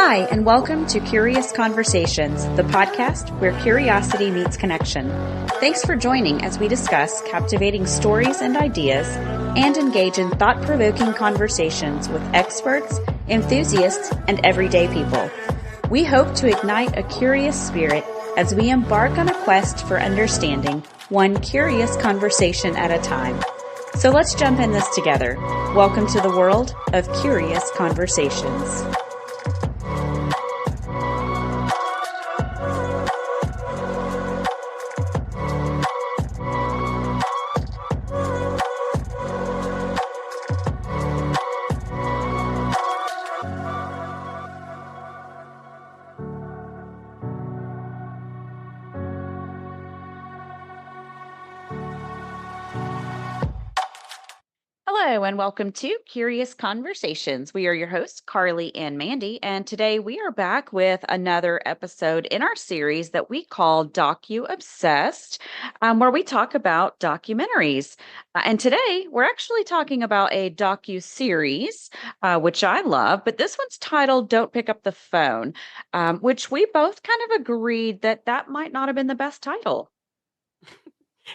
Hi, and welcome to Curious Conversations, the podcast where curiosity meets connection. Thanks for joining as we discuss captivating stories and ideas and engage in thought-provoking conversations with experts, enthusiasts, and everyday people. We hope to ignite a curious spirit as we embark on a quest for understanding, one curious conversation at a time. So let's jump in this together. Welcome to the world of Curious Conversations. Hello, and welcome to Curious Conversations. We are your hosts, Carly and Mandy, and today we are back with another episode in our series that we call DocuObsessed, where we talk about documentaries. And today we're actually talking about a docu-series, which I love, but this one's titled Don't Pick Up the Phone, which we both kind of agreed that that might not have been the best title.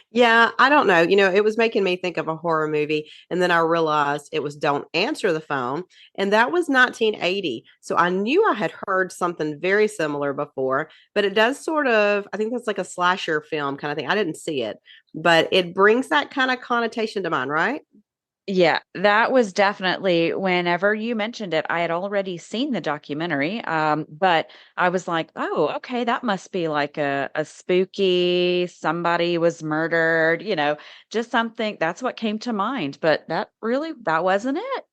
Yeah, I don't know. It was making me think of a horror movie. And then I realized it was Don't Answer the Phone. And that was 1980. So I knew I had heard something very similar before, but it does I think that's like a slasher film kind of thing. I didn't see it, but it brings that kind of connotation to mind, right? Yeah, that was definitely whenever you mentioned it, I had already seen the documentary. But I was like, oh, okay, that must be like a spooky, somebody was murdered, just something. That's what came to mind. But that wasn't it.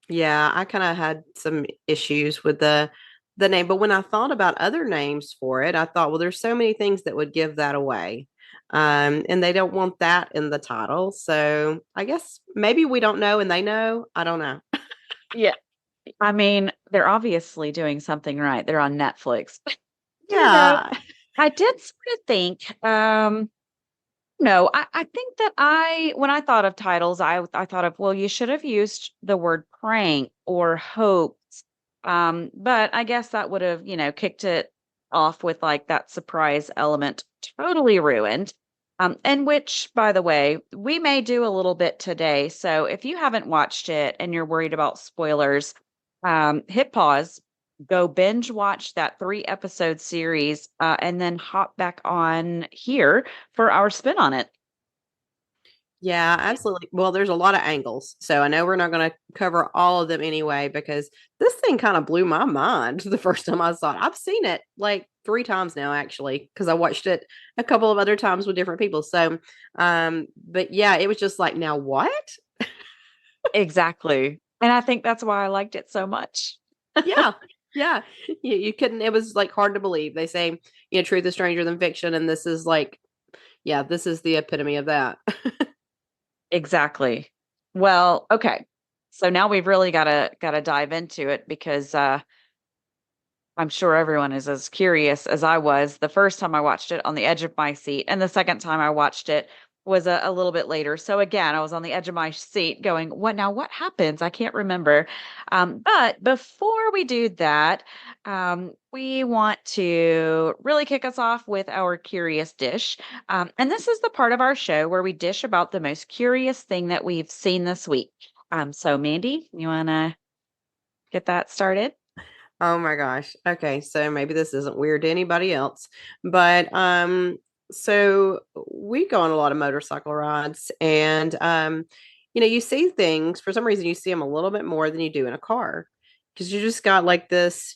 Yeah, I kind of had some issues with the name, but when I thought about other names for it, I thought, well, there's so many things that would give that away. And they don't want that in the title. So I guess maybe we don't know and they know. I don't know. Yeah. I mean, they're obviously doing something right. They're on Netflix. You know, Yeah. I did sort of think, no, I think that when I thought of titles, I thought of, well, you should have used the word prank or hoax. But I guess that would have, kicked it off with like that surprise element, totally ruined. And which, by the way, we may do a little bit today. So if you haven't watched it and you're worried about spoilers, hit pause, go binge watch that 3 episode series, and then hop back on here for our spin on it. Yeah, absolutely. Well, there's a lot of angles. So I know we're not going to cover all of them anyway, because this thing kind of blew my mind the first time I saw it. I've seen it like 3 times now, actually, because I watched it a couple of other times with different people. So, but yeah, it was just like, now what? Exactly. And I think that's why I liked it so much. Yeah. Yeah. You couldn't, it was like hard to believe. They say, truth is stranger than fiction. And this is like, yeah, this is the epitome of that. Exactly. Well, okay. So now we've really gotta dive into it because I'm sure everyone is as curious as I was the first time I watched it on the edge of my seat, and the second time I watched it was a little bit later. So again, I was on the edge of my seat going, "What now? What happens? I can't remember." But before we do that, we want to really kick us off with our curious dish. And this is the part of our show where we dish about the most curious thing that we've seen this week. So Mandy, you want to get that started? Oh my gosh. Okay, so maybe this isn't weird to anybody else, but so we go on a lot of motorcycle rides and you see things for some reason you see them a little bit more than you do in a car because you just got like this,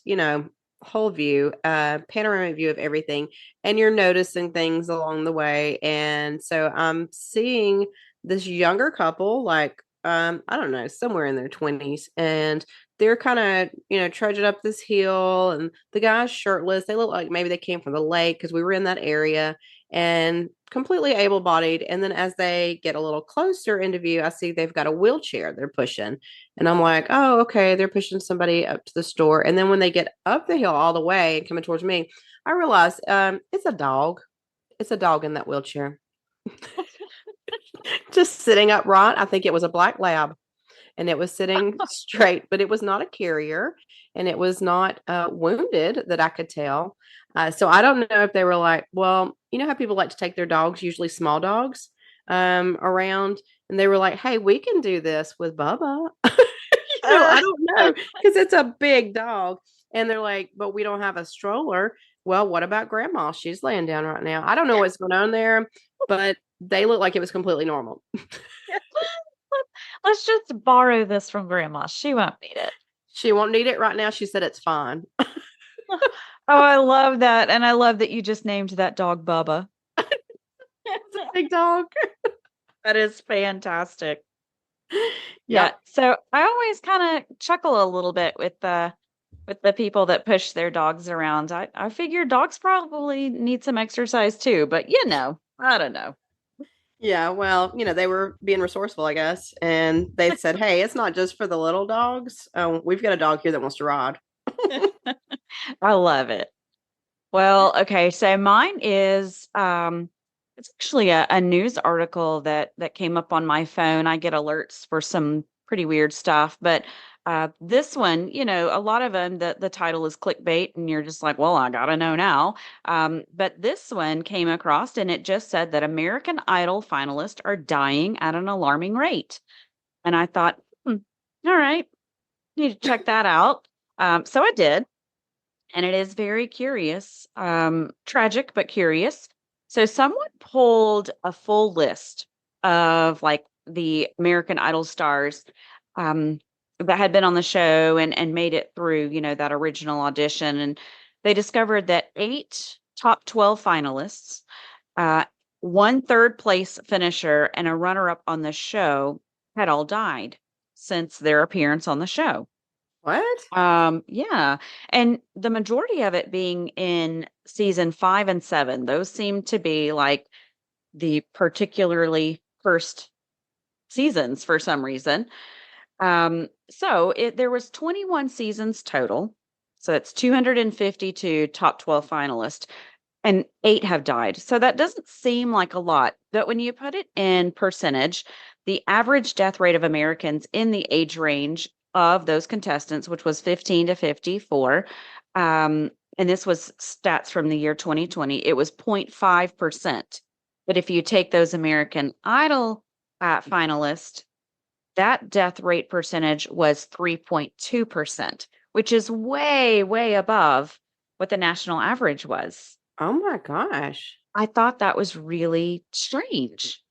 whole view, panoramic view of everything and you're noticing things along the way. And so I'm seeing this younger couple like I don't know, somewhere in their 20s and they're kind of, trudging up this hill and the guy's shirtless. They look like maybe they came from the lake because we were in that area and completely able bodied. And then as they get a little closer into view, I see they've got a wheelchair they're pushing. And I'm like, oh, okay, they're pushing somebody up to the store. And then when they get up the hill all the way and coming towards me, I realize it's a dog. It's a dog in that wheelchair. Just sitting upright. I think it was a black lab and it was sitting straight, but it was not a carrier. and it was not wounded that I could tell. So I don't know if they were like, well, you know how people like to take their dogs, usually small dogs, around, and they were like, hey, we can do this with Bubba. I don't know because it's a big dog. And they're like, but we don't have a stroller. Well, what about grandma? She's laying down right now. I don't know what's going on there, but they look like it was completely normal. Let's just borrow this from grandma. She won't need it. She won't need it right now. She said it's fine. Oh, I love that. And I love that you just named that dog Bubba. It's a big dog. That is fantastic. Yeah. Yep. So I always kind of chuckle a little bit with the people that push their dogs around. I figure dogs probably need some exercise too, but I don't know. Yeah, well, they were being resourceful, I guess. And they said, hey, it's not just for the little dogs. We've got a dog here that wants to ride. I love it. Well, okay, so mine is it's actually a news article that came up on my phone. I get alerts for some pretty weird stuff, but this one, a lot of them the title is clickbait and you're just like, well, I gotta know now. But this one came across and it just said that American Idol finalists are dying at an alarming rate. And I thought, all right, need to check that out. So I did. And it is very curious, tragic, but curious. So someone pulled a full list of like the American Idol stars um, that had been on the show and made it through, that original audition. And they discovered that 8 top 12 finalists, uh, one third place finisher, and a runner up on the show had all died since their appearance on the show. What? Yeah, and the majority of it being in season 5 and 7. Those seem to be like the particularly cursed seasons for some reason. So there was 21 seasons total. So it's 252 top 12 finalists and 8 have died. So that doesn't seem like a lot, but when you put it in percentage, the average death rate of Americans in the age range of those contestants, which was 15 to 54, um, and this was stats from the year 2020, it was 0.5%. But if you take those American Idol finalists, that death rate percentage was 3.2%, which is way, way above what the national average was. Oh my gosh. I thought that was really strange.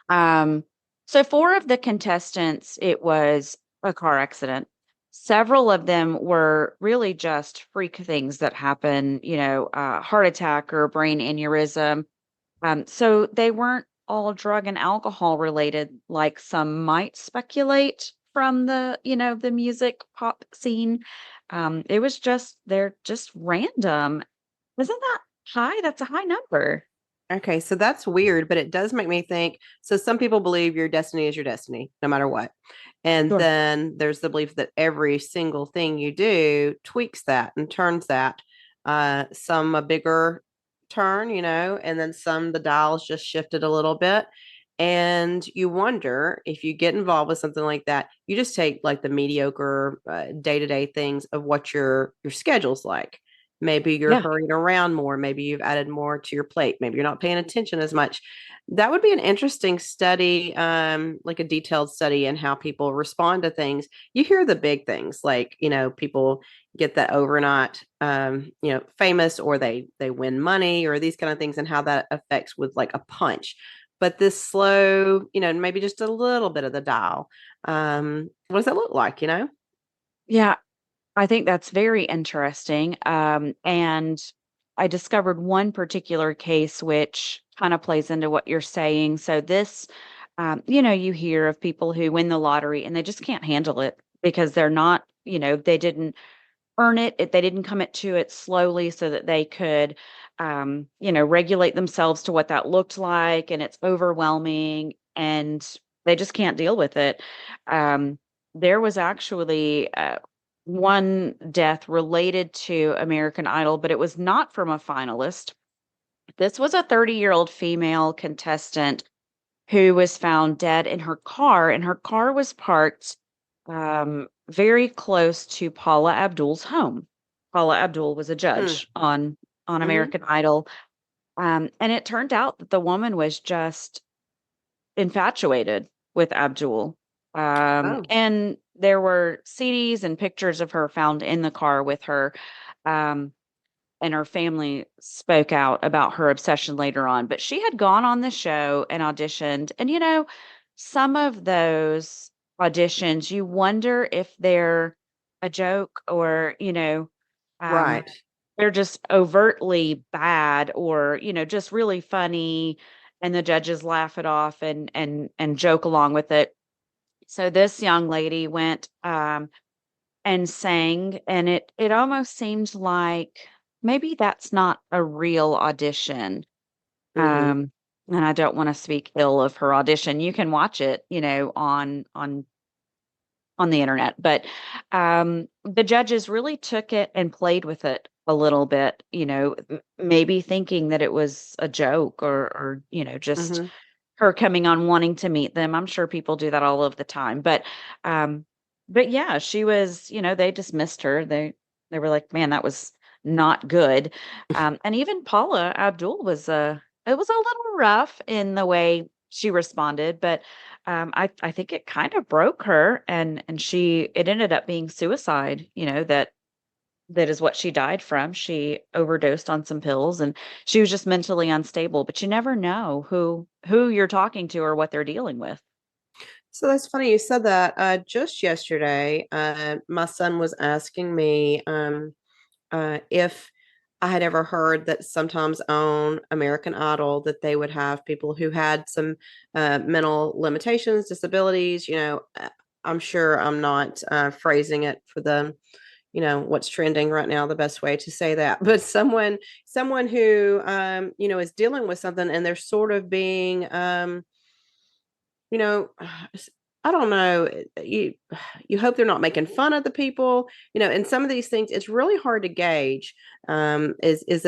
Um, so 4 of the contestants, it was a car accident. Several of them were really just freak things that happen, heart attack or brain aneurysm. So they weren't all drug and alcohol related, like some might speculate from the music pop scene. It was they're just random. Isn't that high? That's a high number. Okay, so that's weird, but it does make me think. So some people believe your destiny is your destiny, no matter what. And Sure. then there's the belief that every single thing you do tweaks that and turns that. Some a bigger turn, and then some the dials just shifted a little bit. And you wonder if you get involved with something like that, you just take like the mediocre day-to-day things of what your schedule's like. Maybe you're Yeah. hurrying around more. Maybe you've added more to your plate. Maybe you're not paying attention as much. That would be an interesting study, like a detailed study in how people respond to things. You hear the big things, like people get that overnight, famous, or they win money, or these kind of things, and how that affects with like a punch. But this slow, maybe just a little bit of the dial. What does that look like? Yeah. I think that's very interesting. And I discovered one particular case which kind of plays into what you're saying. So this, you hear of people who win the lottery and they just can't handle it because they're not, they didn't earn it. They didn't come to it slowly so that they could, regulate themselves to what that looked like. And it's overwhelming and they just can't deal with it. Um, there was actually one death related to American Idol, but it was not from a finalist. This was a 30-year-old female contestant who was found dead in her car, and her car was parked very close to Paula Abdul's home. Paula Abdul was a Hmm. judge on Mhm. American Idol. And it turned out that the woman was just infatuated with Abdul. Oh, And there were CDs and pictures of her found in the car with her. Um, and her family spoke out about her obsession later on. But she had gone on the show and auditioned. And, some of those auditions, you wonder if they're a joke or, um, right. they're just overtly bad or, just really funny and the judges laugh it off and joke along with it. So this young lady went and sang, and it almost seemed like maybe that's not a real audition. Mhm. And I don't want to speak ill of her audition. You can watch it, on the internet, but the judges really took it and played with it a little bit, maybe thinking that it was a joke or just Mhm. her coming on wanting to meet them. I'm sure people do that all of the time, um, but yeah, she was, they dismissed her. They were like, "Man, that was not good." And even Paula Abdul was it was a little rough in the way she responded, but I think it kind of broke her, and it ended up being suicide. That is what she died from. She overdosed on some pills and she was just mentally unstable, but you never know who you're talking to or what they're dealing with. So that's funny you said that. Just yesterday, my son was asking me if I had ever heard that sometimes on American Idol that they would have people who had some mental limitations, disabilities. I'm sure I'm not phrasing it for the what's trending right now the best way to say that, but someone who is dealing with something and they're sort of being you know I don't know, you hope they're not making fun of the people, and some of these things it's really hard to gauge. Is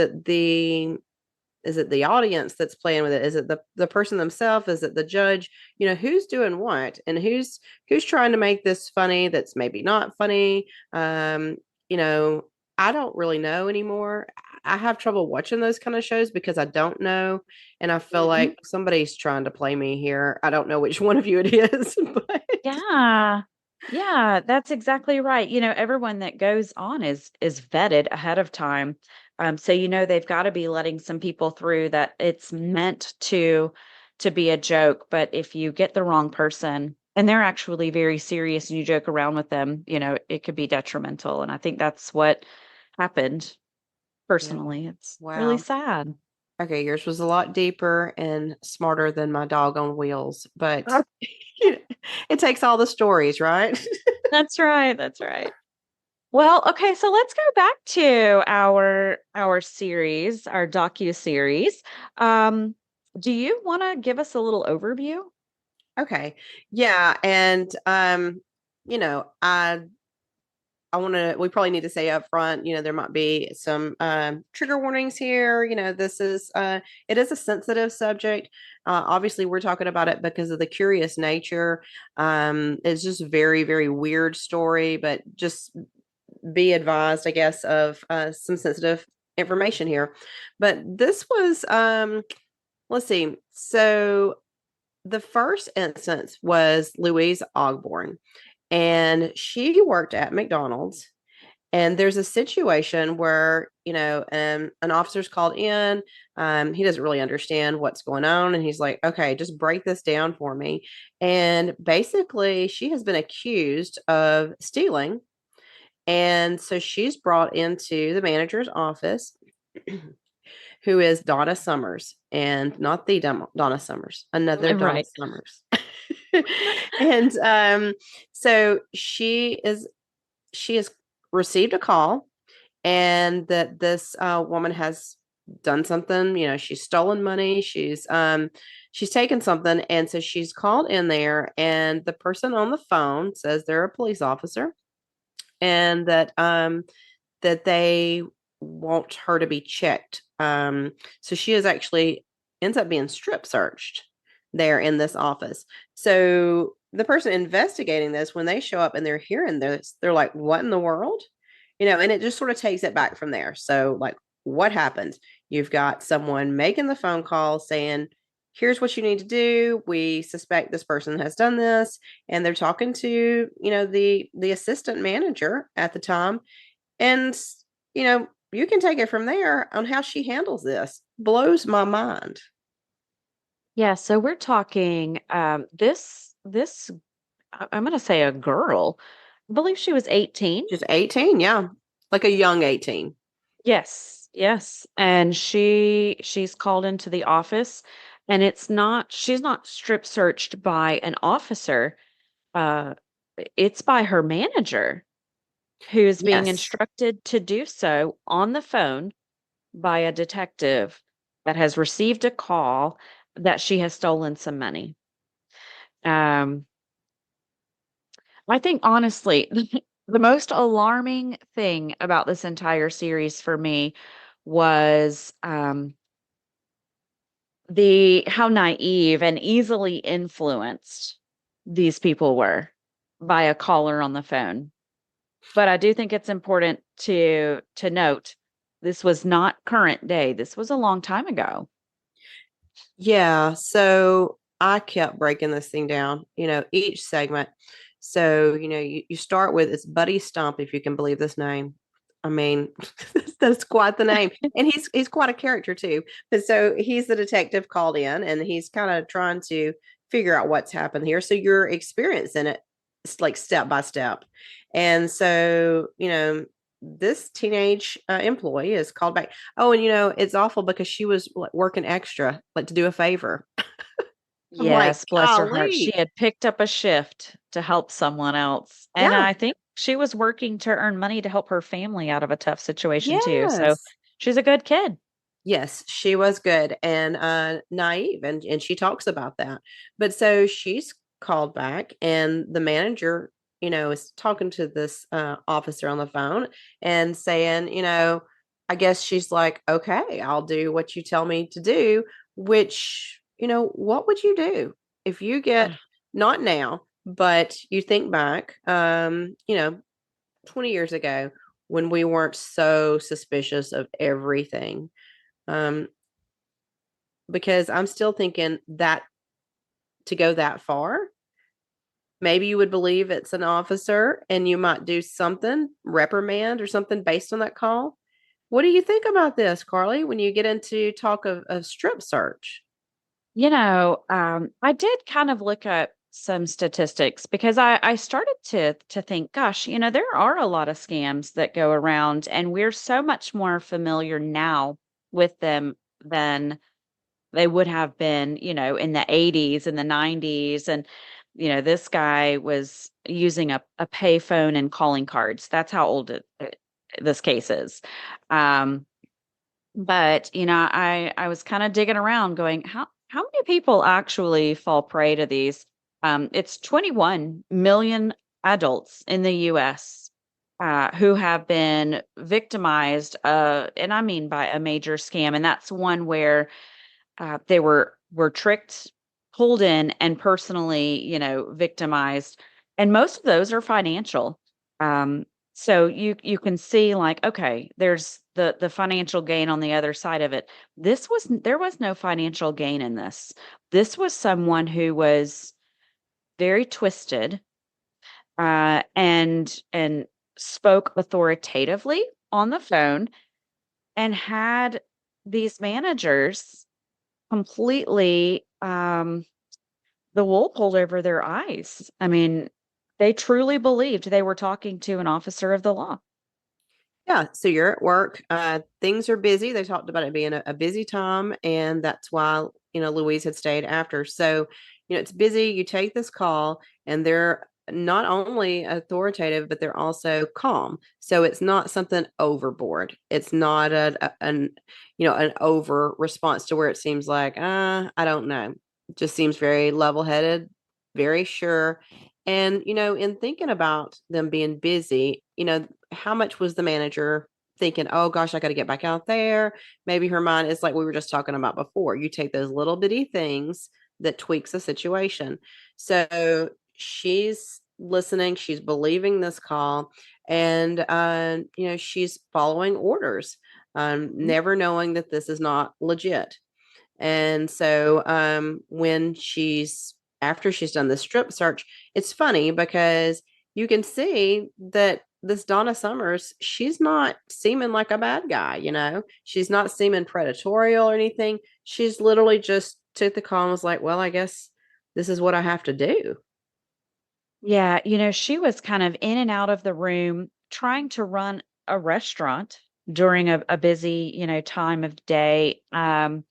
it the audience that's playing with it? Is it the person themselves? Is it the judge? Who's doing what, and who's trying to make this funny that's maybe not funny. You know, I don't really know anymore. I have trouble watching those kind of shows because I don't know, and I feel Mhm. like somebody's trying to play me here. I don't know which one of you it is, but Yeah. Yeah, that's exactly right. Everyone that goes on is vetted ahead of time. So they've got to be letting some people through that it's meant to be a joke, but if you get the wrong person and they're actually very serious and you joke around with them, it could be detrimental. And I think that's what happened yeah. personally. It's really Wow. sad. Okay, yours was a lot deeper and smarter than my dog on wheels, but it takes all the stories, right? That's right. That's right. Well, okay, so let's go back to our series, our docu series. Um, do you want to give us a little overview? Okay. Yeah, and I want to we probably need to say up front, there might be some trigger warnings here. It is a sensitive subject. Obviously we're talking about it because of the curious nature. It's just a very, very weird story, but just be advised, I guess, of some sensitive information here. But this was, let's see. So the first instance was Louise Ogborn, and she worked at McDonald's. And there's a situation where, an officer's called in. He doesn't really understand what's going on. And he's like, okay, just break this down for me. And basically, she has been accused of stealing, and so she's brought into the manager's office, who is Donna Summers, and not the Donna Summers, another Donna Right. Summers. And so she has received a call, and that this woman has done something. She's stolen money. She's taken something, and so she's called in there, and the person on the phone says they're a police officer, and that they want her to be checked. So she is actually ends up being strip searched there in this office. So the person investigating this, when they show up and they're hearing this, they're like, what in the world? And it just sort of takes it back from there. So, like, what happens? You've got someone making the phone call saying, here's what you need to do. We suspect this person has done this. And they're talking to, the assistant manager at the time. And, you can take it from there on how she handles this. Blows my mind. Yeah, so we're talking this I'm going to say a girl. I believe she was 18. Just 18, yeah. Like a young 18. Yes, yes. And she's called into the office, and she's not strip searched by an officer. Uh it's by her manager, who's being Yes. instructed to do so on the phone by a detective that has received a call that she has stolen some money. Um I think honestly, the most alarming thing about this entire series for me was the how naive and easily influenced these people were by a caller on the phone. But I do think it's important to note this was not current day. This was a long time ago. Yeah. So I kept breaking this thing down, each segment. So, you start with it's Buddy Stump, if you can believe this name. I mean, that's quite the name. And he's quite a character too. But so he's the detective called in and he's kind of trying to figure out what's happened here. So you're experiencing it, it's like step by step. And so, this teenage employee is called back. Oh, and it's awful because she was like working extra, like to do a favor. I'm like, Yes, bless her heart. She golly. had picked up a shift to help someone else. And Yeah. I think she was working to earn money to help her family out of a tough situation too. So Yes. she's a good kid. Yes, she was good and naive, and she talks about that. But so she's called back, and the manager, is talking to this officer on the phone and saying, I guess she's like, okay, I'll do what you tell me to do. Which, what would you do if you get, Ugh. not now, but you think back, 20 years ago when we weren't so suspicious of everything. Um, because I'm still thinking that to go that far, maybe you would believe it's an officer and you might do something, reprimand or something based on that call. What do you think about this, Carly, when you get into talk of strip search? I did kind of look up some statistics because I started to think, gosh, there are a lot of scams that go around, and we're so much more familiar now with them than they would have been, in the 80s and the 90s. And, this guy was using a payphone and calling cards. That's how old this case is. Um, but, I was kind of digging around going, how many people actually fall prey to these? It's 21 million adults in the US who have been victimized, and I mean by a major scam. And that's one where they were tricked, pulled in, and personally, victimized. And most of those are financial. Um, so you can see like, okay, there's the financial gain on the other side of it. There was no financial gain in this. This was someone who was very twisted, and spoke authoritatively on the phone and had these managers completely, the wool pulled over their eyes. I mean, they truly believed they were talking to an officer of the law. Yeah, so you're at work. Things are busy. They talked about it being a busy time, and that's why Louise had stayed after. So, it's busy. You take this call, and they're not only authoritative, but they're also calm. So it's not something overboard. It's not an over response to where it seems like, I don't know. It just seems very level headed, very sure. And, in thinking about them being busy, how much was the manager thinking, oh gosh, I got to get back out there? Maybe her mind is like we were just talking about before. You take those little bitty things that tweaks the situation. So she's listening, she's believing this call, and she's following orders, Mhm. never knowing that this is not legit. And so when she's after she's done the strip search, it's funny because you can see that this Donna Summers, she's not seeming like a bad guy, She's not seeming predatory or anything. She's literally just took the call and was like, well, I guess this is what I have to do. Yeah, she was kind of in and out of the room trying to run a restaurant during a busy, time of day. And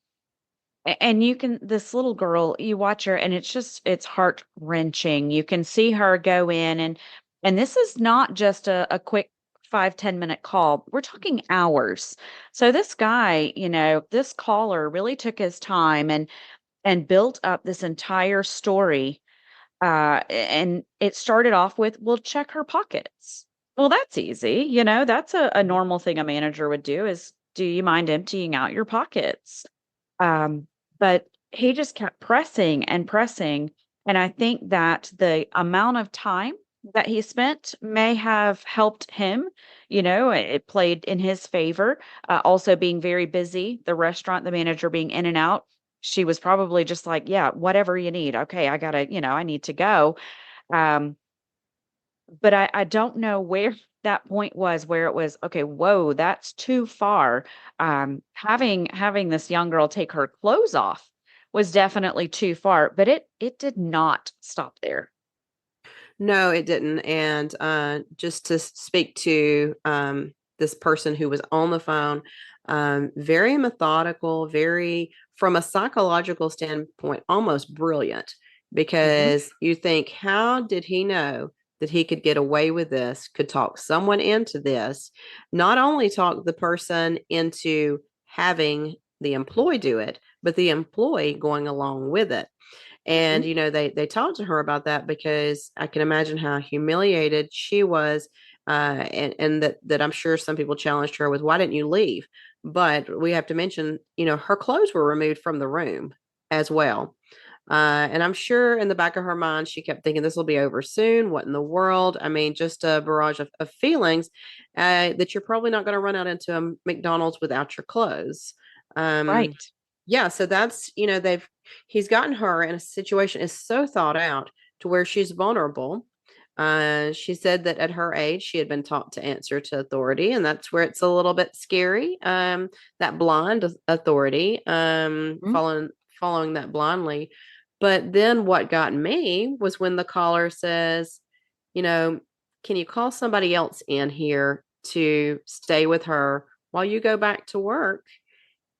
you can this little girl, you watch her and it's heart-wrenching. You can see her go in and this is not just a quick 5-10 minute call. We're talking hours. So this guy, this caller really took his time and built up this entire story. And it started off with, "We'll check her pockets." Well, that's easy. That's a normal thing a manager would do is, "Do you mind emptying out your pockets?" Um, but he just kept pressing and pressing, and I think that the amount of time that he spent may have helped him, it played in his favor, also being very busy, the restaurant, the manager being in and out. She was probably just like, "Yeah, whatever you need. Okay, I gotta, I need to go." Um, but I don't know where that point was where it was, "Okay, whoa, that's too far." Having this young girl take her clothes off was definitely too far, but it did not stop there. No, it didn't. And just to speak to this person who was on the phone, very methodical, very, from a psychological standpoint, almost brilliant. Mhm. Because you think, how did he know that he could get away with this, could talk someone into this, not only talk the person into having the employee do it, but the employee going along with it. And Mhm. they talked to her about that because I can imagine how humiliated she was, and that I'm sure some people challenged her with, why didn't you leave? But we have to mention, her clothes were removed from the room as well. And I'm sure in the back of her mind, she kept thinking, this will be over soon. What in the world? I mean, just a barrage of feelings, that you're probably not going to run out into a McDonald's without your clothes. Um, Right. yeah, so that's, he's gotten her in a situation is so thought out to where she's vulnerable. She said that at her age, she had been taught to answer to authority, and that's where it's a little bit scary. That blind authority, Mhm. following that blindly. But then what got me was when the caller says, you know, can you call somebody else in here to stay with her while you go back to work?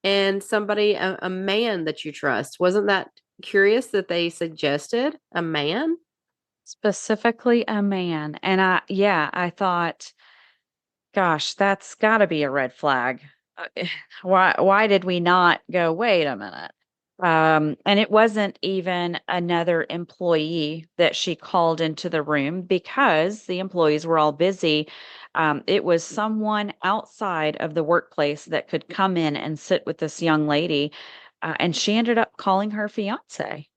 And somebody, a man that you trust. Wasn't that curious that they suggested a man? Specifically a man, and I thought, "Gosh, that's gotta be a red flag." Why did we not go, "Wait a minute?" And it wasn't even another employee that she called into the room because the employees were all busy. It was someone outside of the workplace that could come in and sit with this young lady, and she ended up calling her fiancé.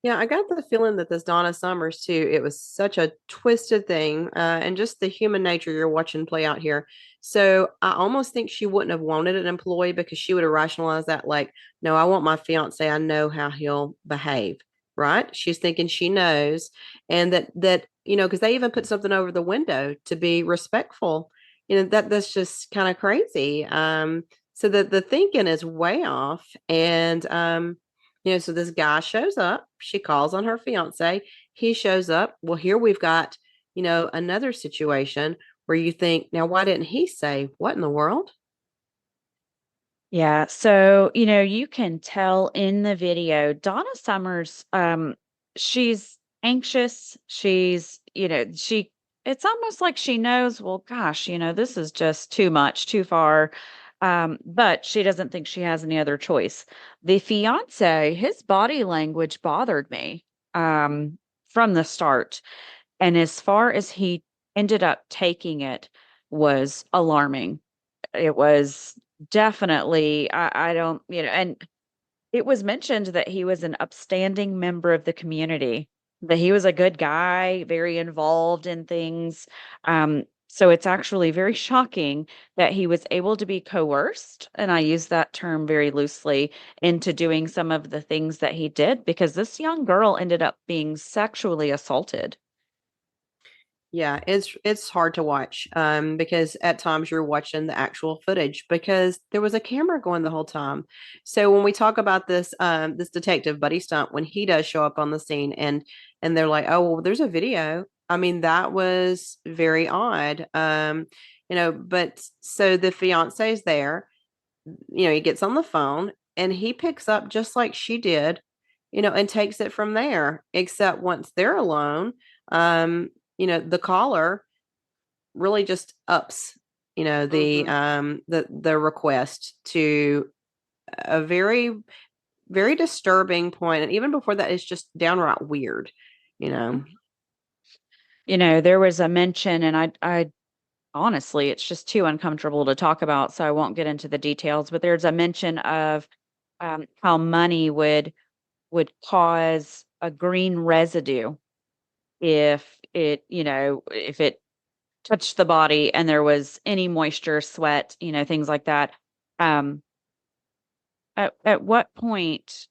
Yeah, I got the feeling that this Donna Summers too, it was such a twisted thing, and just the human nature you're watching play out here. So I almost think she wouldn't have wanted an employee because she would have rationalized that like, no, I want my fiance. I know how he'll behave, right? She's thinking she knows, and that because they even put something over the window to be respectful. That's just kind of crazy. So the thinking is way off, and so this guy shows up. She calls on her fiance. He shows up. Well, here we've got, another situation where you think, now, why didn't he say, what in the world? Yeah, so, you can tell in the video, Donna Summers, she's anxious. It's almost like she knows, well, gosh, this is just too much, too far. But she doesn't think she has any other choice. The fiance, his body language bothered me, from the start. And as far as he ended up taking it was alarming. It was definitely I don't and it was mentioned that he was an upstanding member of the community. that he was a good guy, very involved in things. So it's actually very shocking that he was able to be coerced, and I use that term very loosely, into doing some of the things that he did because this young girl ended up being sexually assaulted. Yeah, it's hard to watch because at times you're watching the actual footage because there was a camera going the whole time. So when we talk about this detective Buddy Stump, when he does show up on the scene and they're like, "Oh, well, there's a video." I mean, that was very odd. But so the fiance is there, he gets on the phone and he picks up just like she did, and takes it from there. Except once they're alone, the caller really just ups, Mhm. the request to a very, very disturbing point. And even before that, it's just downright weird, you know. There was a mention, and I honestly, it's just too uncomfortable to talk about, so I won't get into the details. But there's a mention of how money would cause a green residue if it touched the body and there was any moisture, sweat, things like that. Um, at what point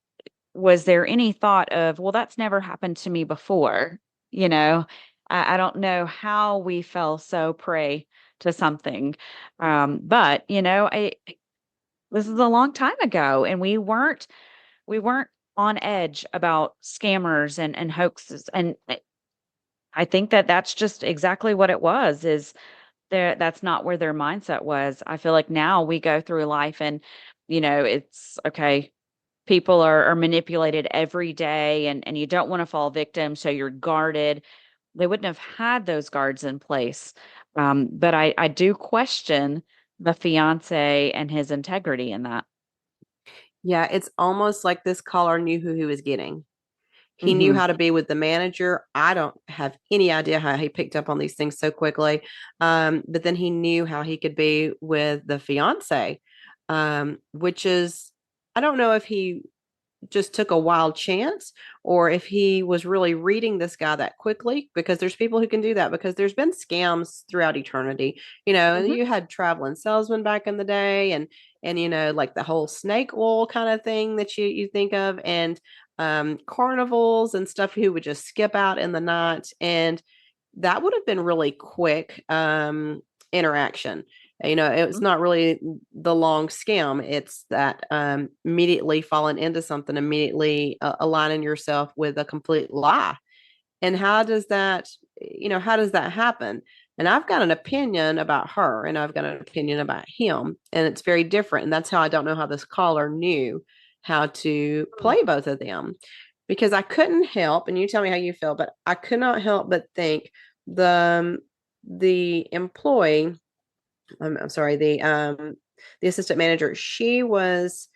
was there any thought of, well, that's never happened to me before? You know, I don't know how we fell so prey to something. But this is a long time ago, and we weren't on edge about scammers and hoaxes. And I think that that's just exactly what it was. Is there That's not where their mindset was. I feel like now we go through life and, it's okay. People are manipulated every day, and you don't want to fall victim. So you're guarded. They wouldn't have had those guards in place. But I do question the fiance and his integrity in that. Yeah, it's almost like this caller knew who he was getting. He knew Hmm. how to be with the manager. I don't have any idea how he picked up on these things so quickly. But then he knew how he could be with the fiance, which is, I don't know if he just took a wild chance or if he was really reading this guy that quickly, because there's people who can do that, because there's been scams throughout eternity, and Hmm. you had traveling salesmen back in the day, and like the whole snake oil kind of thing that you think of, and carnivals and stuff who would just skip out in the night, and that would have been really quick interaction. It's not really the long scam. It's that immediately falling into something, immediately aligning yourself with a complete lie. And how does that happen? And I've got an opinion about her, and I've got an opinion about him, and it's very different. And that's how I don't know how this caller knew how to play both of them, because I couldn't help, and you tell me how you feel, but I could not help but think the employee, I'm sorry, the assistant manager, she was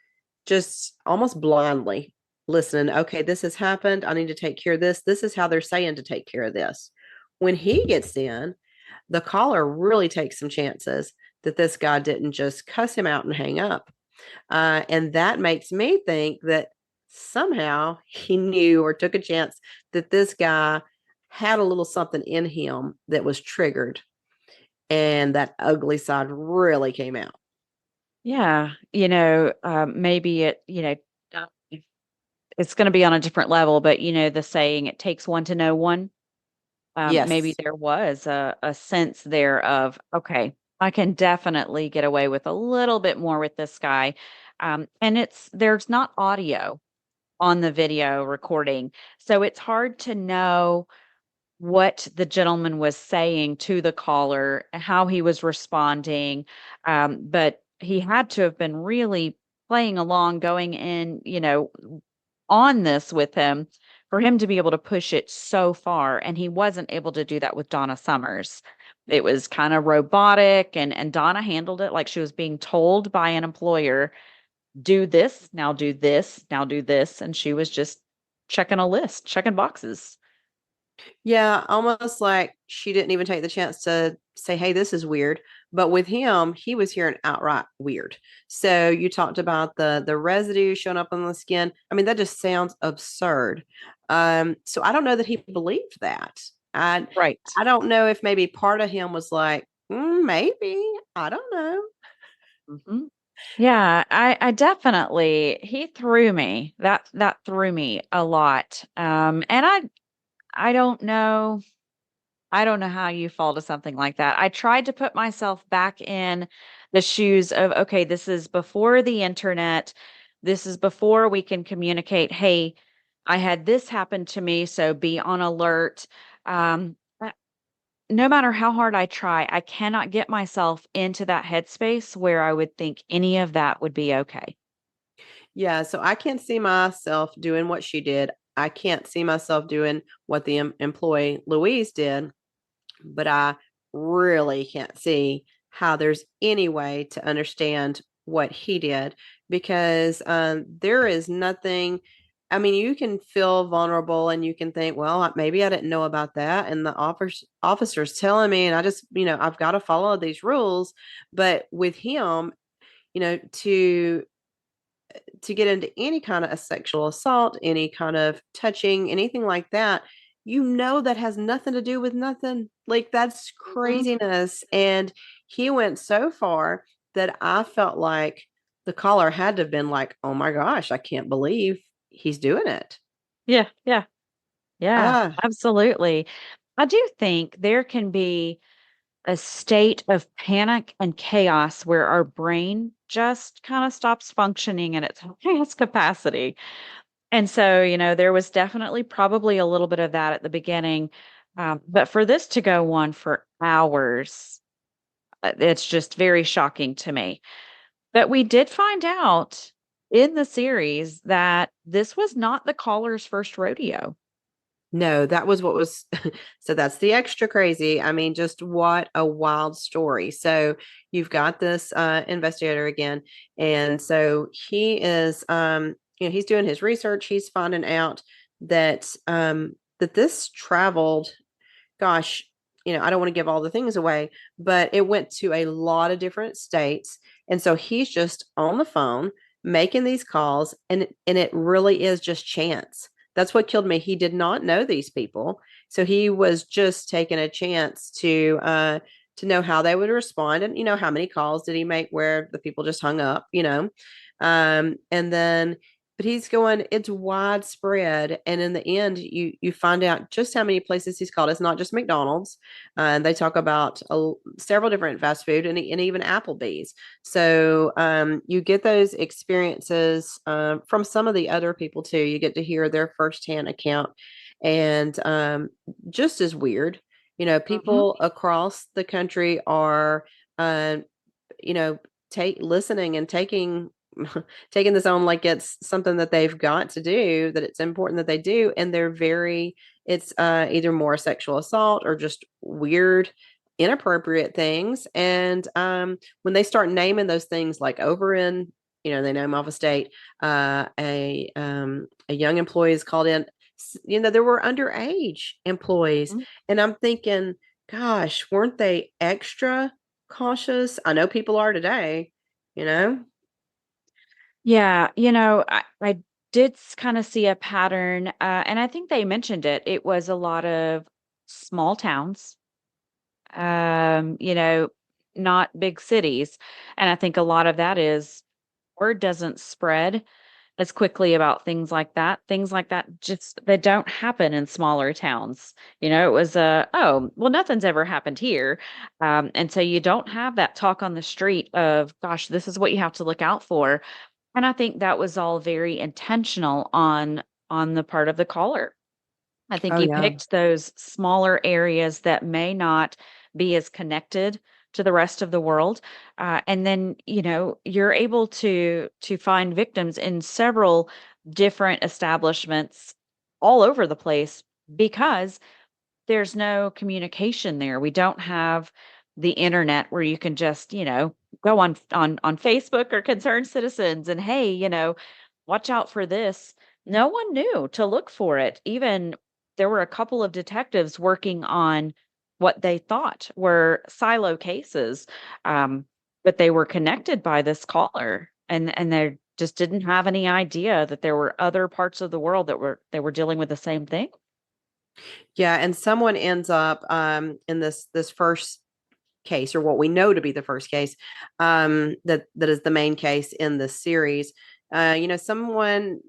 just almost blindly listening. Okay, this has happened. I need to take care of this. This is how they're saying to take care of this. When he gets in, the caller really takes some chances that this guy didn't just cuss him out and hang up. And that makes me think that somehow he knew or took a chance that this guy had a little something in him that was triggered, and that ugly side really came out. Yeah, maybe uh, it's going to be on a different level, but the saying, "It takes one to know one." Maybe Yes. there was a sense there of, okay, I can definitely get away with a little bit more with this guy. And there's not audio on the video recording. So it's hard to know what the gentleman was saying to the caller, how he was responding. But he had to have been really playing along, going in, on this with him for him to be able to push it so far. And he wasn't able to do that with Donna Summers. It was kind of robotic, and Donna handled it like she was being told by an employer, do this, now do this, now do this. And she was just checking a list, checking boxes. Yeah, almost like she didn't even take the chance to say, "Hey, this is weird." But with him, he was hearing outright weird. So you talked about the residue showing up on the skin. I mean, that just sounds absurd. So I don't know that he believed that. I Right. I don't know if maybe part of him was like, maybe. I don't know. Mhm. Yeah, I definitely he threw me. That threw me a lot. And I don't know. I don't know how you fall to something like that. I tried to put myself back in the shoes of, okay, this is before the internet. This is before we can communicate, hey, I had this happen to me, so be on alert. No matter how hard I try, I cannot get myself into that headspace where I would think any of that would be okay. Yeah, so I can't see myself doing what she did. I can't see myself doing what the employee Louise did, but I really can't see how there's any way to understand what he did because there is nothing. I mean, you can feel vulnerable and you can think, well, maybe I didn't know about that. And the officer's telling me, and I just, I've got to follow these rules. But with him, to get into any kind of a sexual assault, any kind of touching, anything like that, that has nothing to do with nothing. Like that's Mhm. craziness. And he went so far that I felt like the caller had to have been like, oh my gosh, I can't believe he's doing it. Yeah, yeah, yeah, Ah, absolutely. I do think there can be a state of panic and chaos where our brain just kind of stops functioning in its highest capacity. And so, there was definitely probably a little bit of that at the beginning. But for this to go on for hours, it's just very shocking to me. But we did find out in the series that this was not the caller's first rodeo. no, that was what was so that's the extra crazy. I mean, just what a wild story. So you've got this investigator again, and so he is he's doing his research, he's finding out that this traveled, gosh, I don't want to give all the things away, but it went to a lot of different states. And so he's just on the phone making these calls, and it really is just chance. That's what killed me. He did not know these people. So he was just taking a chance to know how they would respond, and how many calls did he make where the people just hung up. And then but he's going, it's widespread. And in the end, you find out just how many places he's called. It's not just McDonald's. And they talk about several different fast food and even Applebee's. So you get those experiences from some of the other people too. You get to hear their firsthand account. And just as weird, Mhm. people across the country are, uh, you know, listening and taking taking this on like it's something that they've got to do, that it's important that they do, and it's either more sexual assault or just weird inappropriate things. And when they start naming those things, like over in, they name off a state, a young employee is called in, there were underage employees, Mhm. and I'm thinking, gosh, weren't they extra cautious? I know people are today, you know? Yeah, I did kind of see a pattern, and I think they mentioned it. It was a lot of small towns, um, you know, not big cities. And I think a lot of that is word doesn't spread as quickly about things like that. Things like that just they don't happen in smaller towns. It was oh, well, nothing's ever happened here. And so you don't have that talk on the street of, gosh, this is what you have to look out for. And I think that was all very intentional on the part of the caller. I think Oh, you yeah. picked those smaller areas that may not be as connected to the rest of the world, and then you're able to find victims in several different establishments all over the place because there's no communication there. We don't have the internet where you can just go on Facebook or Concerned Citizens and, hey, watch out for this. No one knew to look for it, even there were a couple of detectives working on what they thought were silo cases, um, but they were connected by this caller, and they just didn't have any idea that there were other parts of the world that were dealing with the same thing. Yeah, and someone ends up in this first case, or what we know to be the first case, that is the main case in this series. Someone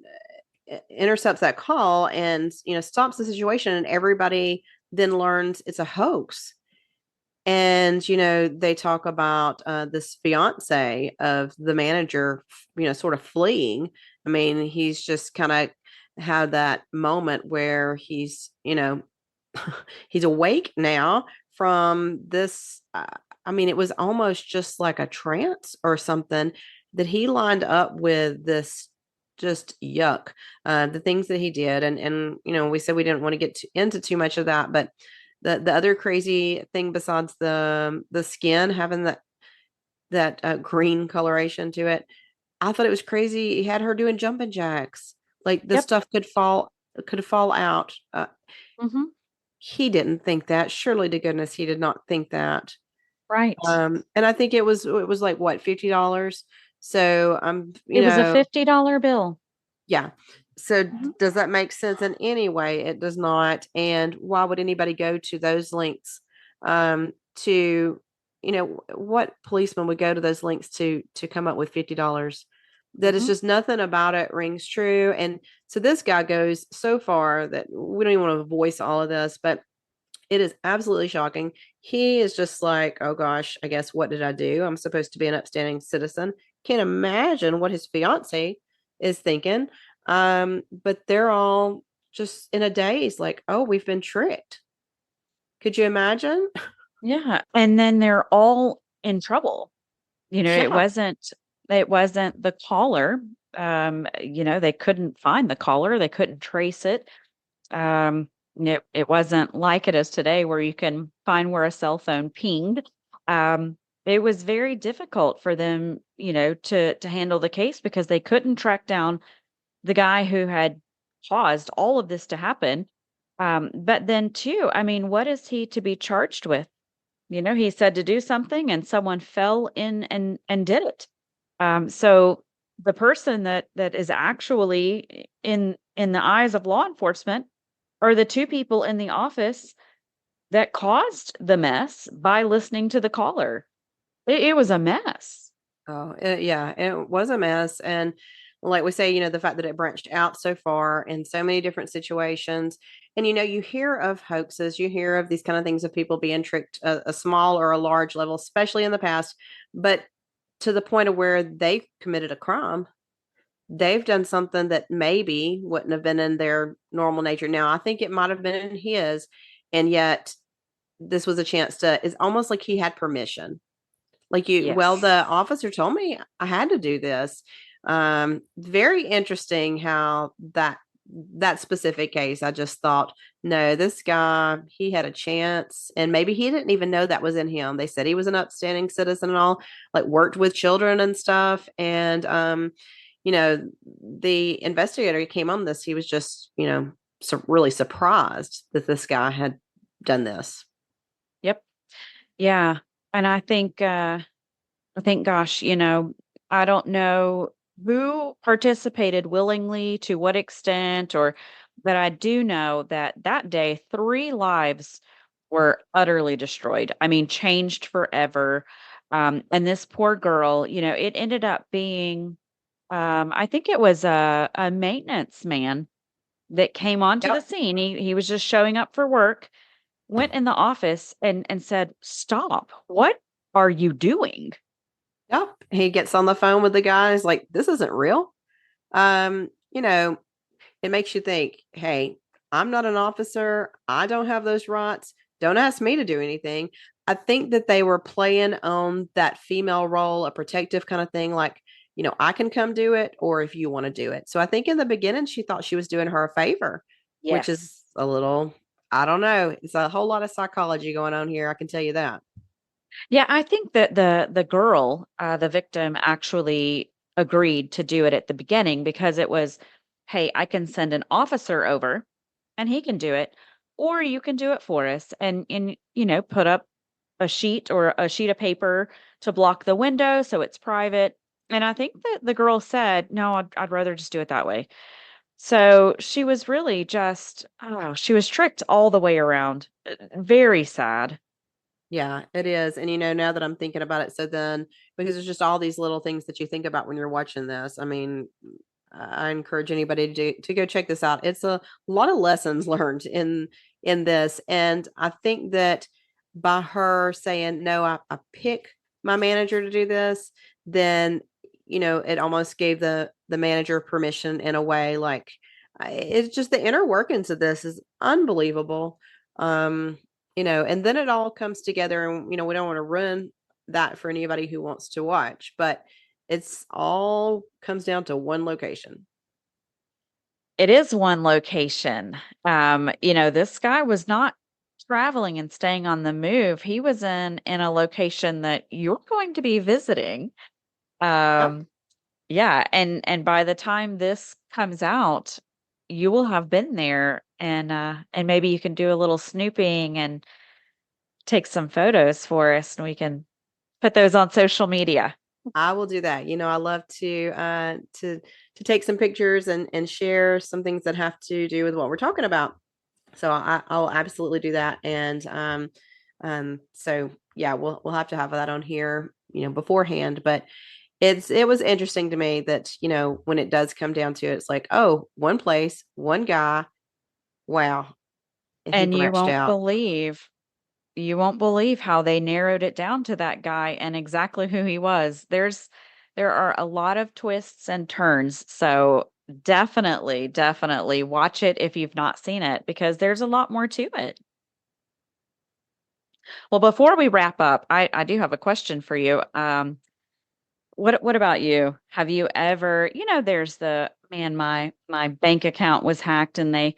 intercepts that call and stops the situation, and everybody then learns it's a hoax. And they talk about this fiance of the manager, sort of fleeing. I mean, he's just kind of had that moment where he's awake now from this. I mean, it was almost just like a trance or something that he lined up with this, just yuck, the things that he did. And we said we didn't want to get into too much of that, but the other crazy thing besides the skin having that green coloration to it, I thought it was crazy. He had her doing jumping jacks. Like this Yep. stuff could fall out. Hmm. He didn't think that. Surely to goodness he did not think that. Right. And I think it was like what, $50. So It was a $50 bill. yeah. So Hmm. does that make sense in any way? It does not. And why would anybody go to those links? To what policeman would go to those links to come up with $50? That is Hmm. just, nothing about it rings true. And so this guy goes so far that we don't even want to voice all of this, but it is absolutely shocking. He is just like, oh gosh, I guess what did I do? I'm supposed to be an upstanding citizen. Can't imagine what his fiance is thinking. But they're all just in a daze, like, oh, we've been tricked. Could you imagine? Yeah. And then they're all in trouble. It Yeah. wasn't the caller. They couldn't find the caller. They couldn't trace it. It wasn't like it is today where you can find where a cell phone pinged. It was very difficult for them, to handle the case because they couldn't track down the guy who had caused all of this to happen. But then too, I mean, what is he to be charged with? He said to do something and someone fell in and did it. So the person that is actually in the eyes of law enforcement are the two people in the office that caused the mess by listening to the caller. It was a mess. Oh, yeah, it was a mess. And like we say, the fact that it branched out so far in so many different situations. And, you hear of hoaxes, you hear of these kind of things of people being tricked a small or a large level, especially in the past, but to the point of where they committed a crime. They've done something that maybe wouldn't have been in their normal nature. Now, I think it might have been in his, and yet this was a chance to, it's almost like he had permission, like, well, Yes. the officer told me I had to do this. Very interesting how that specific case, I just thought, no, this guy, he had a chance, and maybe he didn't even know that was in him. They said he was an upstanding citizen and all, like worked with children and stuff. And you know, the investigator who came on this, he was just, really surprised that this guy had done this. Yep. Yeah. And I think, gosh, I don't know who participated willingly to what extent, but I do know that that day, three lives were utterly destroyed. I mean, changed forever. And this poor girl, it ended up being, I think it was a maintenance man that came onto the Yep. scene. He was just showing up for work, went in the office and said, "Stop. What are you doing?" Yep. He gets on the phone with the guys like, this isn't real. Um, you know, it makes you think, hey, I'm not an officer. I don't have those rights. Don't ask me to do anything. I think that they were playing on that female role, a protective kind of thing, like, I can come do it, or if you want to do it. So I think in the beginning, she thought she was doing her a favor, which Yes. is a little, I don't know. It's a whole lot of psychology going on here. I can tell you that. Yeah, I think that the girl, the victim actually agreed to do it at the beginning because it was, "Hey, I can send an officer over. and he can do it, or you can do it for us and you know, put up a sheet of paper to block the window so it's private. And I think that the girl said, "No, I'd rather just do it that way." So she was really just, oh, she was tricked all the way around. Very sad. Yeah, it is. And now that I'm thinking about it, so then because there's just all these little things that you think about when you're watching this. I mean, I encourage anybody to go check this out. It's a lot of lessons learned in this. And I think that by her saying, no, I pick my manager to do this, then it almost gave the manager permission in a way. Like it's just the inner workings of this is unbelievable. Um, and then it all comes together, and we don't want to ruin that for anybody who wants to watch, but it's all comes down to one location. It is one location. You know, this guy was not traveling and staying on the move. He was in a location that you're going to be visiting. Yep. Um, yeah, and by the time this comes out, you will have been there and maybe you can do a little snooping and take some photos for us and we can put those on social media. I will do that. I love to take some pictures and share some things that have to do with what we're talking about. So I'll absolutely do that. And so yeah, we'll have to have that on here, beforehand. But it was interesting to me that, when it does come down to it, it's like, oh, one place, one guy, wow. And he And branched out. you won't believe how they narrowed it down to that guy and exactly who he was. There are a lot of twists and turns. So definitely watch it if you've not seen it because there's a lot more to it. Well, before we wrap up, I do have a question for you. What about you? Have you ever, you know, there's the man, my bank account was hacked and they,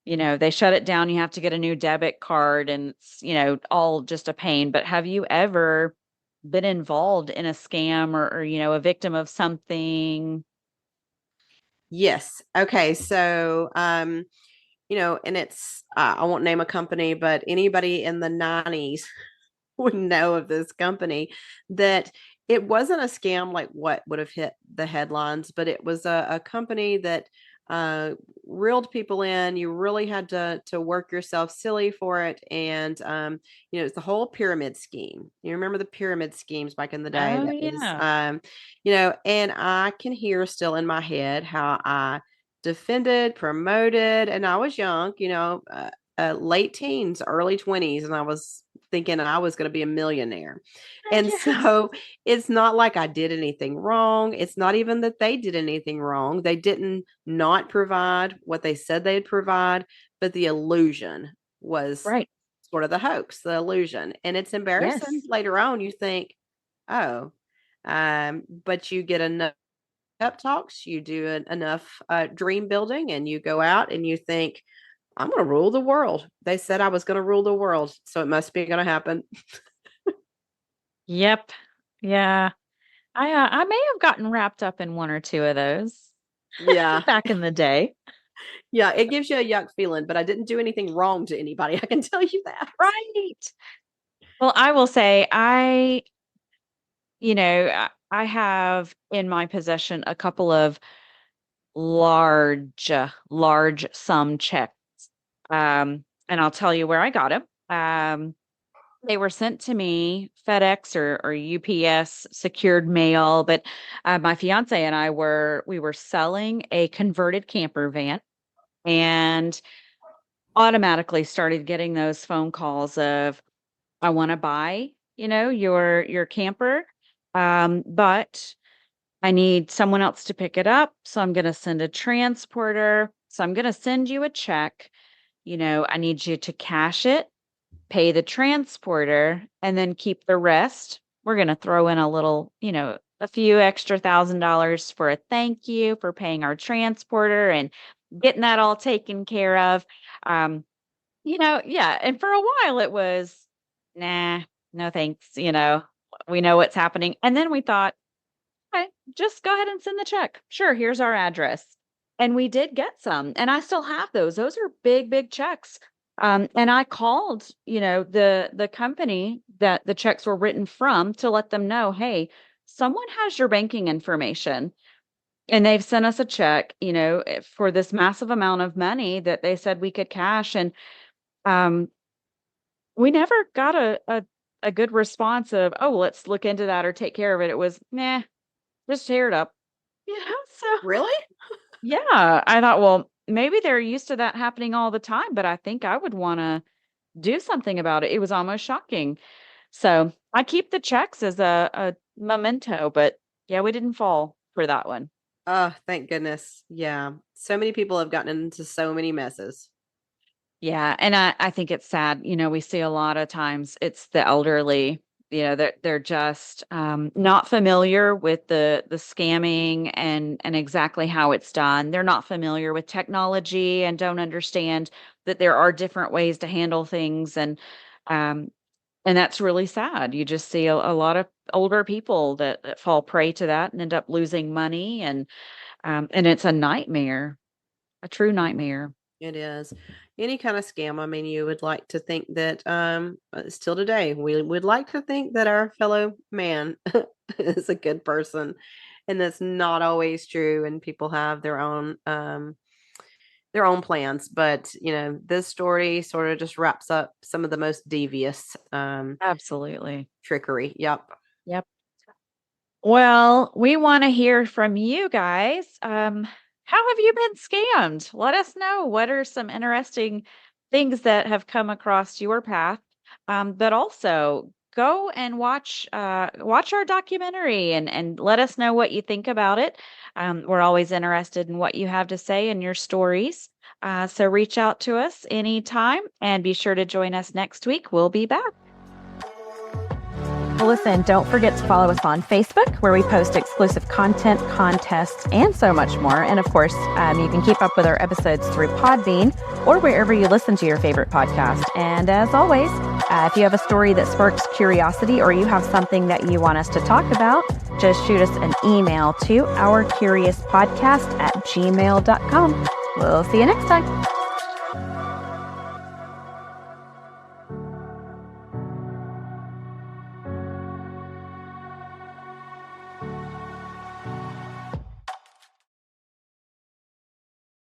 you know, they shut it down. You have to get a new debit card and it's, you know, all just a pain. But have you ever been involved in a scam or you know, a victim of something? Yes. Okay. So, and it's, I won't name a company, but anybody in the 90s would know of this company, that it wasn't a scam like what would have hit the headlines, but it was a company that uh, reeled people in. You really had to work yourself silly for it, and it's the whole pyramid scheme. You remember the pyramid schemes back in the day? Oh That was, yeah. and I can hear still in my head how I defended, promoted, and I was young. Late teens, early 20s, and I was thinking I was going to be a millionaire. And Yes. so it's not like I did anything wrong. It's not even that they did anything wrong. They didn't not provide what they said they'd provide, but the illusion was Right. sort of the hoax, the illusion. And it's embarrassing Yes. later on. You think, oh, but you get enough pep talks, you do enough dream building, and you go out and you think, I'm going to rule the world. They said I was going to rule the world, so it must be going to happen. Yep. Yeah. I may have gotten wrapped up in one or two of those Yeah. back in the day. Yeah, it gives you a yuck feeling, but I didn't do anything wrong to anybody. I can tell you that. Right. Well, I will say you know, I have in my possession a couple of large sum checks. And I'll tell you where I got them. They were sent to me FedEx or UPS secured mail, but my fiance and we were selling a converted camper van and automatically started getting those phone calls of I want to buy, you know, your camper. But I need someone else to pick it up. So I'm going to send a transporter. So I'm going to send you a check. You know, I need you to cash it, pay the transporter, and then keep the rest. We're going to throw in a little, you know, a few extra $1,000 for a thank you for paying our transporter and getting that all taken care of. Um, you know, yeah. And for a while it was, nah, no thanks. You know, we know what's happening. And then we thought, okay, just go ahead and send the check. Sure, here's our address. And we did get some, and I still have those. Those are big, big checks. And I called, the company that the checks were written from to let them know, hey, someone has your banking information, and they've sent us a check, for this massive amount of money that they said we could cash. And um, we never got a good response of, oh, let's look into that or take care of it. It was, nah, just tear it up. So Really? yeah, I thought, well, maybe they're used to that happening all the time, but I think I would wanna do something about it. It was almost shocking. So, I keep the checks as a memento, but yeah, we didn't fall for that one. Oh, thank goodness. Yeah. So many people have gotten into so many messes. Yeah, and I think it's sad, we see a lot of times it's the elderly, they're just, not familiar with the scamming and exactly how it's done. They're not familiar with technology and don't understand that there are different ways to handle things, um, and that's really sad. You just see a lot of older people that fall prey to that and end up losing money, and it's a nightmare, a true nightmare. It is. Any kind of scam, I mean, you would like to think that, still today, we would like to think that our fellow man is a good person, and that's not always true, and people have their own plans, but, this story sort of just wraps up some of the most devious, Absolutely. trickery. Yep. Yep. Well, we want to hear from you guys. How have you been scammed? Let us know. What are some interesting things that have come across your path? But also go and watch our documentary and let us know what you think about it. We're always interested in what you have to say and your stories. So reach out to us anytime and be sure to join us next week. We'll be back. Well, listen, don't forget to follow us on Facebook, where we post exclusive content, contests, and so much more. And of course, you can keep up with our episodes through Podbean or wherever you listen to your favorite podcast. And as always, if you have a story that sparks curiosity or you have something that you want us to talk about, just shoot us an email to ourcuriouspodcast@gmail.com. We'll see you next time.